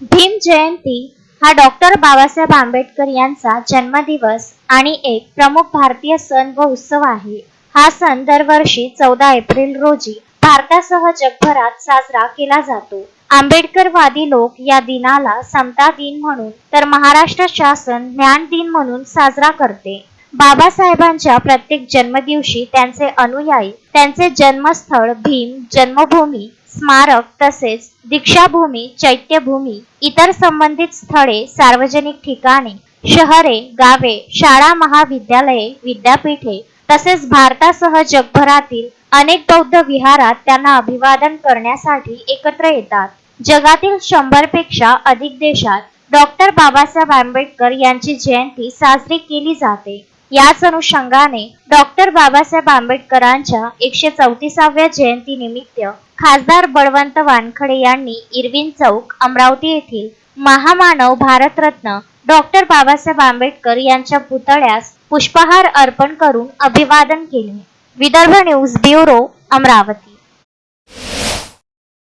भीम जयंती हा डॉक्टर बाबासाहेब आंबेडकर यांचा जन्मदिवस आणि एक प्रमुख भारतीय सण व उत्सव आहे. हा सण दरवर्षी 14 एप्रिल रोजी भारतासह जगभरात साजरा केला जातो. आंबेडकरवादी लोक या दिनाला समता दिन म्हणून तर महाराष्ट्र शासन ज्ञान दिन म्हणून साजरा करते. बाबासाहेबांच्या प्रत्येक जन्मदिवशी त्यांचे अनुयायी त्यांचे जन्मस्थळ भीम जन्मभूमी स्मारक तसेच दीक्षाभूमी चैत्यभूमी इतर संबंधित स्थळे सार्वजनिक ठिकाणे शहरे गावे शाळा महाविद्यालये विद्यापीठे तसेच भारतासह जगभरातील अनेक बौद्ध विहारात त्यांना अभिवादन करण्यासाठी एकत्र येतात. जगातील 100 पेक्षा अधिक देशात डॉक्टर बाबासाहेब आंबेडकर यांची जयंती साजरी केली जाते. याच अनुषंगाने डॉक्टर बाबासाहेब आंबेडकरांच्या 134व्या जयंतीनिमित्त खासदार बळवंत वानखडे यांनी इरविन चौक अमरावती येथील महामानव भारतरत्न डॉक्टर बाबासाहेब आंबेडकर यांच्या पुतळ्यास पुष्पहार अर्पण करून अभिवादन केले. Vidarbha news bureau Amravati.